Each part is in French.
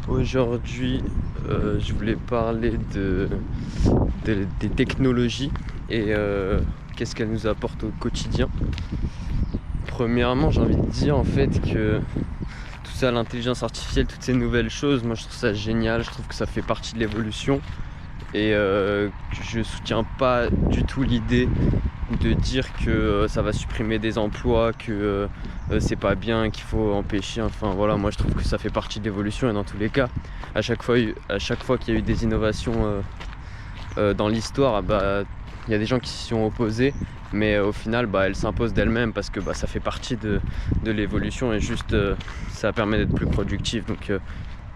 Aujourd'hui, je voulais parler des technologies et qu'est-ce qu'elles nous apportent au quotidien. Premièrement, j'ai envie de dire en fait que tout ça, l'intelligence artificielle, toutes ces nouvelles choses, moi je trouve ça génial, je trouve que ça fait partie de l'évolution et je soutiens pas du tout l'idée de dire que ça va supprimer des emplois, que c'est pas bien, qu'il faut empêcher. Enfin voilà, moi je trouve que ça fait partie de l'évolution et dans tous les cas, à chaque fois qu'il y a eu des innovations dans l'histoire, il y a des gens qui s'y sont opposés, mais au final elles s'imposent d'elles-mêmes parce que ça fait partie de l'évolution et juste ça permet d'être plus productif, donc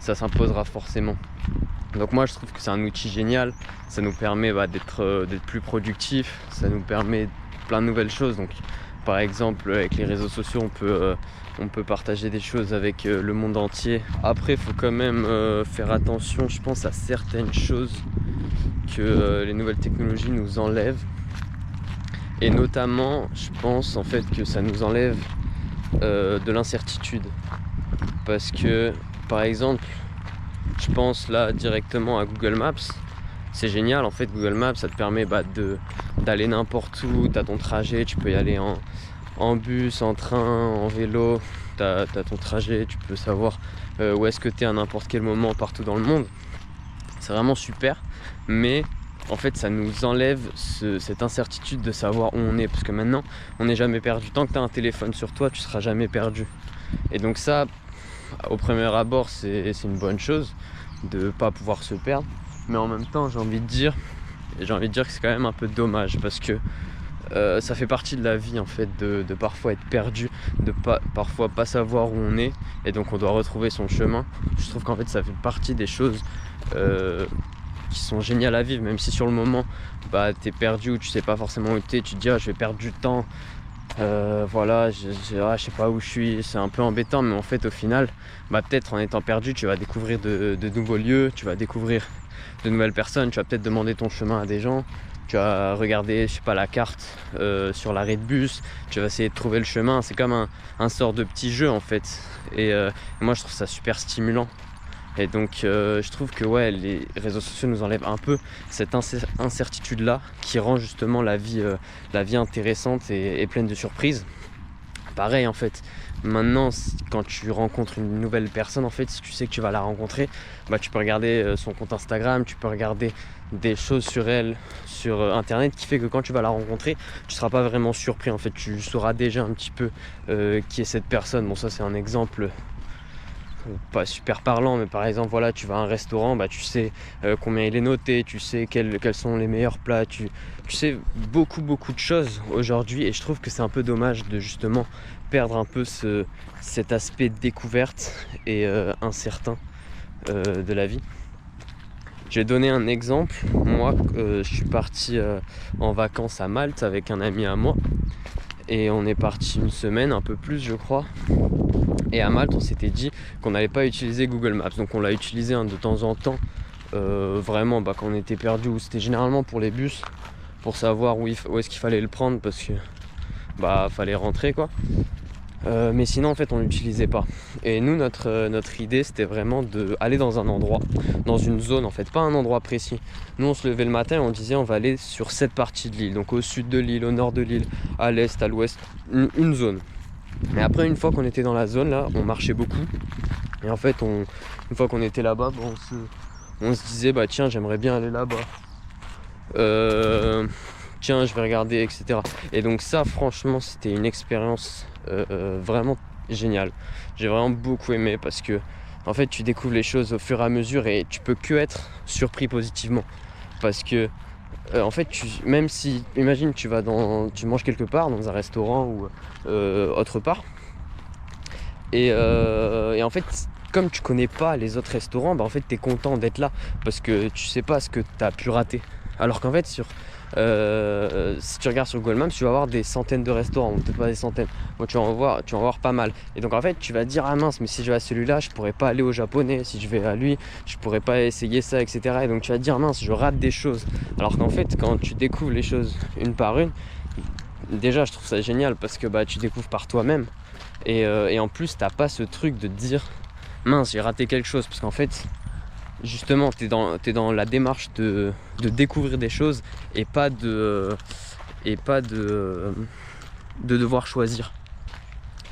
ça s'imposera forcément. Donc moi je trouve que c'est un outil génial, ça nous permet d'être plus productif, ça nous permet plein de nouvelles choses. Donc par exemple avec les réseaux sociaux on peut partager des choses avec le monde entier. Après il faut quand même faire attention, je pense, à certaines choses que les nouvelles technologies nous enlèvent. Et notamment je pense en fait que ça nous enlève de l'incertitude. Parce que par exemple, je pense là directement à Google Maps. C'est génial en fait, Google Maps, ça te permet d'aller n'importe où, t'as ton trajet, tu peux y aller en bus, en train, en vélo, t'as ton trajet, tu peux savoir où est-ce que t'es à n'importe quel moment partout dans le monde. C'est vraiment super, mais en fait ça nous enlève cette incertitude de savoir où on est, parce que maintenant on n'est jamais perdu. Tant que t'as un téléphone sur toi, tu seras jamais perdu. Et donc ça, au premier abord, c'est une bonne chose de ne pas pouvoir se perdre, mais en même temps j'ai envie de dire que c'est quand même un peu dommage parce que ça fait partie de la vie en fait de parfois être perdu, de parfois pas savoir où on est, et donc on doit retrouver son chemin. Je trouve qu'en fait ça fait partie des choses qui sont géniales à vivre, même si sur le moment t'es perdu ou tu sais pas forcément où t'es, tu te dis je vais perdre du temps. Voilà, je sais pas où je suis, c'est un peu embêtant, mais en fait au final, peut-être en étant perdu, tu vas découvrir de nouveaux lieux, tu vas découvrir de nouvelles personnes, tu vas peut-être demander ton chemin à des gens, tu vas regarder, je sais pas, la carte sur l'arrêt de bus, tu vas essayer de trouver le chemin. C'est comme un sort de petit jeu en fait, et moi je trouve ça super stimulant. Et donc je trouve que les réseaux sociaux nous enlèvent un peu cette incertitude là qui rend justement la vie intéressante et pleine de surprises. Pareil en fait, maintenant quand tu rencontres une nouvelle personne, en fait si tu sais que tu vas la rencontrer, tu peux regarder son compte Instagram, tu peux regarder des choses sur elle sur internet, qui fait que quand tu vas la rencontrer, tu seras pas vraiment surpris en fait, tu sauras déjà un petit peu qui est cette personne. Bon, ça c'est un exemple pas super parlant, mais par exemple voilà, tu vas à un restaurant, tu sais combien il est noté, tu sais quels sont les meilleurs plats, tu sais beaucoup de choses aujourd'hui, et je trouve que c'est un peu dommage de justement perdre un peu cet aspect découverte et incertain de la vie. Je vais donner un exemple. Moi je suis parti en vacances à Malte avec un ami à moi, et on est parti une semaine, un peu plus je crois. Et à Malte, on s'était dit qu'on n'allait pas utiliser Google Maps. Donc on l'a utilisé de temps en temps, vraiment quand on était perdu, ou c'était généralement pour les bus, pour savoir où est-ce qu'il fallait le prendre, parce que fallait rentrer quoi. Mais sinon en fait on l'utilisait pas. Et nous notre idée c'était vraiment d'aller dans un endroit, dans une zone en fait, pas un endroit précis. Nous on se levait le matin et on disait on va aller sur cette partie de l'île, donc au sud de l'île, au nord de l'île, à l'est, à l'ouest, une zone. Mais après, une fois qu'on était dans la zone là, on marchait beaucoup. Et en fait, une fois qu'on était là-bas, on se disait tiens, j'aimerais bien aller là-bas. Tiens, je vais regarder, etc. Et donc ça, franchement, c'était une expérience vraiment géniale. J'ai vraiment beaucoup aimé parce que en fait, tu découvres les choses au fur et à mesure et tu peux que être surpris positivement. Parce que en fait, même si, imagine, tu manges quelque part, dans un restaurant ou autre part, et en fait, comme tu connais pas les autres restaurants, en fait, t'es content d'être là parce que tu sais pas ce que t'as pu rater. Alors qu'en fait, si tu regardes sur Google Maps, tu vas voir des centaines de restaurants, peut-être pas des centaines, bon, tu vas en voir pas mal. Et donc en fait, tu vas te dire ah mince, mais si je vais à celui-là, je pourrais pas aller au japonais. Si je vais à lui, je pourrais pas essayer ça, etc. Et donc tu vas te dire mince, je rate des choses. Alors qu'en fait, quand tu découvres les choses une par une, déjà je trouve ça génial parce que tu découvres par toi-même. Et en plus, t'as pas ce truc de te dire mince, j'ai raté quelque chose, parce qu'en fait justement t'es dans la démarche de découvrir des choses et pas de devoir choisir.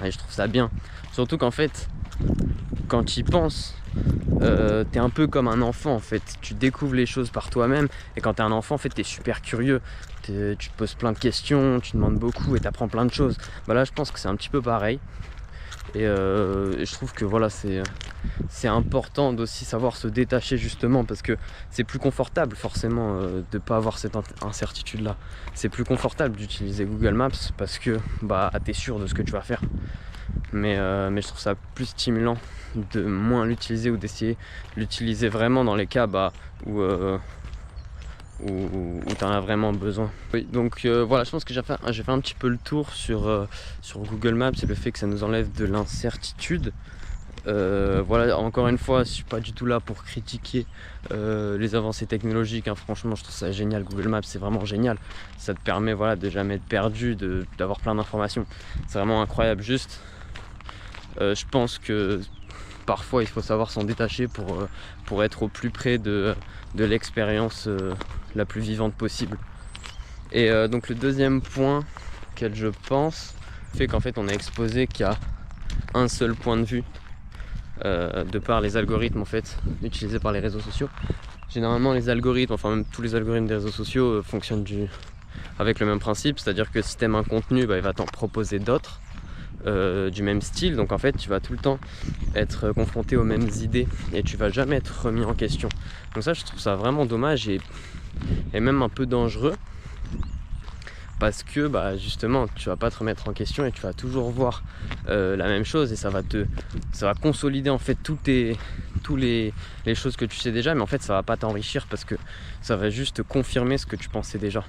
Et je trouve ça bien, surtout qu'en fait quand tu y penses, t'es un peu comme un enfant en fait, tu découvres les choses par toi-même, et quand t'es un enfant en fait t'es super curieux, tu te poses plein de questions, tu demandes beaucoup et t'apprends plein de choses. Bah là je pense que c'est un petit peu pareil, et je trouve que voilà, c'est important d'aussi savoir se détacher, justement parce que c'est plus confortable forcément de pas avoir cette incertitude là. C'est plus confortable d'utiliser Google Maps parce que bah t'es sûr de ce que tu vas faire, mais je trouve ça plus stimulant de moins l'utiliser, ou d'essayer de l'utiliser vraiment dans les cas où tu en as vraiment besoin. Oui, donc voilà, je pense que j'ai fait un petit peu le tour sur Google Maps et le fait que ça nous enlève de l'incertitude. Voilà, encore une fois, je suis pas du tout là pour critiquer les avancées technologiques, hein. Franchement, je trouve ça génial. Google Maps, c'est vraiment génial. Ça te permet, voilà, de jamais être perdu, d'avoir plein d'informations. C'est vraiment incroyable. Juste, je pense que parfois il faut savoir s'en détacher pour être au plus près de l'expérience la plus vivante possible. Et donc le deuxième point auquel je pense, fait qu'en fait on a exposé qu'il y a un seul point de vue de par les algorithmes en fait utilisés par les réseaux sociaux. Généralement les algorithmes, enfin même tous les algorithmes des réseaux sociaux fonctionnent avec le même principe, c'est-à-dire que si tu aimes un contenu, il va t'en proposer d'autres du même style, donc en fait tu vas tout le temps être confronté aux mêmes idées et tu vas jamais être remis en question. Donc ça, je trouve ça vraiment dommage et même un peu dangereux, parce que justement tu vas pas te remettre en question et tu vas toujours voir la même chose, et ça va consolider en fait toutes les choses que tu sais déjà, mais en fait ça va pas t'enrichir parce que ça va juste confirmer ce que tu pensais déjà.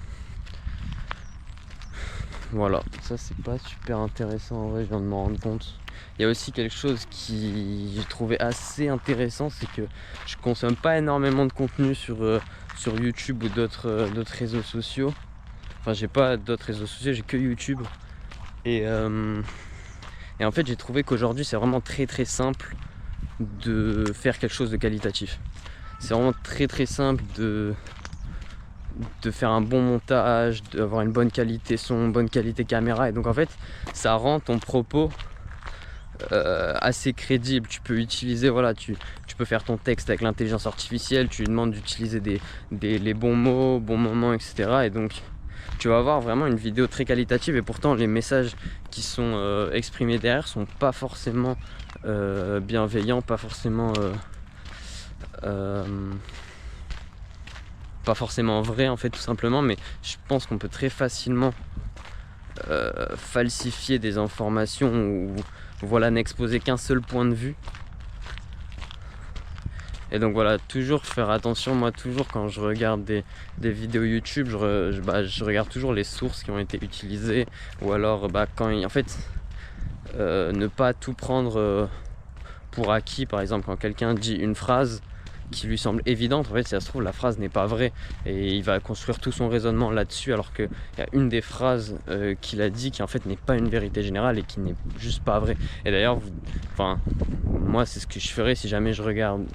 Voilà, ça c'est pas super intéressant en vrai, je viens de m'en rendre compte. Il y a aussi quelque chose qui j'ai trouvé assez intéressant, c'est que je consomme pas énormément de contenu sur YouTube ou d'autres réseaux sociaux. Enfin, j'ai pas d'autres réseaux sociaux, j'ai que YouTube. Et en fait, j'ai trouvé qu'aujourd'hui, c'est vraiment très très simple de faire quelque chose de qualitatif. C'est vraiment très très simple de faire un bon montage, d'avoir une bonne qualité son, bonne qualité caméra, et donc en fait, ça rend ton propos assez crédible. Tu peux utiliser, voilà, tu peux faire ton texte avec l'intelligence artificielle, tu lui demandes d'utiliser les bons mots, bons moments, etc. Et donc tu vas avoir vraiment une vidéo très qualitative, et pourtant les messages qui sont exprimés derrière sont pas forcément bienveillants, pas forcément vrai en fait, tout simplement. Mais je pense qu'on peut très facilement falsifier des informations, ou voilà, n'exposer qu'un seul point de vue. Et donc voilà, toujours faire attention. Moi, toujours quand je regarde des vidéos YouTube, je regarde toujours les sources qui ont été utilisées, ou alors en fait ne pas tout prendre pour acquis. Par exemple, quand quelqu'un dit une phrase qui lui semble évidente, en fait, si ça se trouve, la phrase n'est pas vraie, et il va construire tout son raisonnement là-dessus, alors qu'il y a une des phrases qu'il a dit qui en fait n'est pas une vérité générale et qui n'est juste pas vraie. Et d'ailleurs, moi, c'est ce que je ferais si jamais je regarde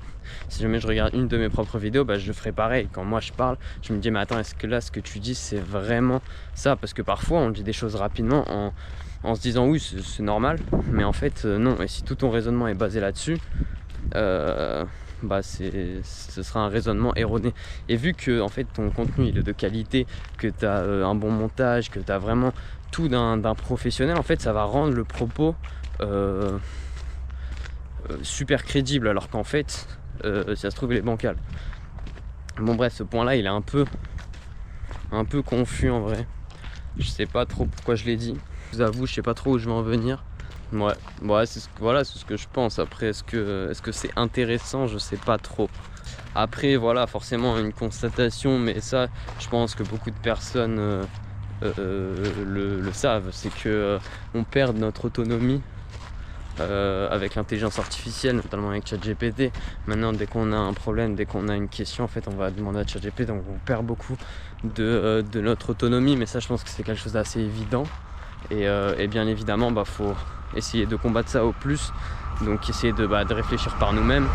une de mes propres vidéos, je ferais pareil. Quand moi je parle, je me dis mais attends, est-ce que là ce que tu dis c'est vraiment ça? Parce que parfois on dit des choses rapidement en se disant oui, c'est normal, mais en fait non. Et si tout ton raisonnement est basé là-dessus, ce sera un raisonnement erroné. Et vu que en fait ton contenu il est de qualité, que tu as un bon montage, que tu as vraiment tout d'un professionnel, en fait ça va rendre le propos super crédible, alors qu'en fait si ça se trouve il est bancal. Bon bref, ce point là il est un peu confus en vrai. Je sais pas trop pourquoi je l'ai dit, je vous avoue, je sais pas trop où je vais en venir. Ouais, c'est ce que je pense. Après, est-ce que c'est intéressant? Je sais pas trop. Après, voilà, forcément une constatation, mais ça, je pense que beaucoup de personnes le savent, c'est que on perd notre autonomie avec l'intelligence artificielle, notamment avec ChatGPT. Maintenant, dès qu'on a un problème, dès qu'on a une question, en fait, on va demander à ChatGPT, donc on perd beaucoup de notre autonomie. Mais ça, je pense que c'est quelque chose d'assez évident. Et bien évidemment, faut essayer de combattre ça au plus Donc essayer de réfléchir par nous-mêmes.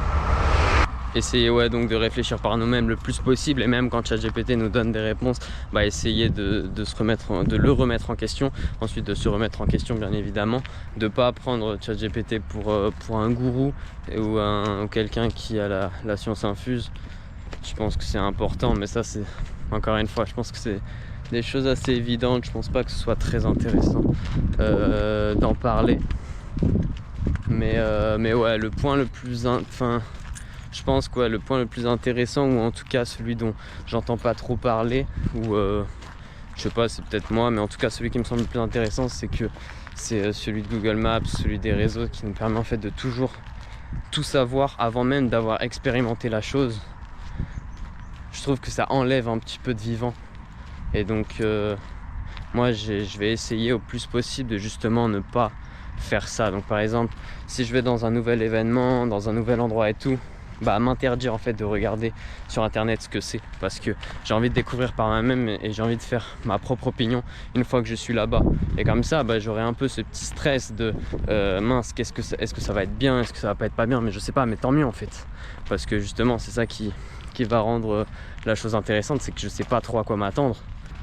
Essayer donc de réfléchir par nous-mêmes le plus possible, et même quand ChatGPT nous donne des réponses, essayer de le remettre en question, ensuite de se remettre en question bien évidemment, de pas prendre ChatGPT pour un gourou ou quelqu'un qui a la science infuse. Je pense que c'est important, mais ça c'est encore une fois, je pense que c'est des choses assez évidentes. Je pense pas que ce soit très intéressant d'en parler, mais ouais, le point le plus je pense que le point le plus intéressant, ou en tout cas celui dont j'entends pas trop parler, ou je sais pas, c'est peut-être moi, mais en tout cas celui qui me semble le plus intéressant, c'est celui de Google Maps, celui des réseaux, qui nous permet en fait de toujours tout savoir avant même d'avoir expérimenté la chose. Je trouve que ça enlève un petit peu de vivant, et donc moi je vais essayer au plus possible de justement ne pas faire ça. Donc par exemple, si je vais dans un nouvel événement, dans un nouvel endroit et tout, m'interdire en fait de regarder sur internet ce que c'est, parce que j'ai envie de découvrir par moi-même et j'ai envie de faire ma propre opinion une fois que je suis là-bas. Et comme ça j'aurai un peu ce petit stress de mince, est-ce que ça va être bien, est-ce que ça va pas être pas bien, mais je sais pas, mais tant mieux en fait, parce que justement c'est ça qui va rendre la chose intéressante, c'est que je sais pas trop à quoi m'attendre.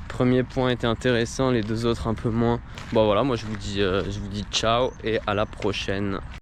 Premier point était intéressant, les deux autres un peu moins. Bon voilà, moi je vous dis ciao et à la prochaine.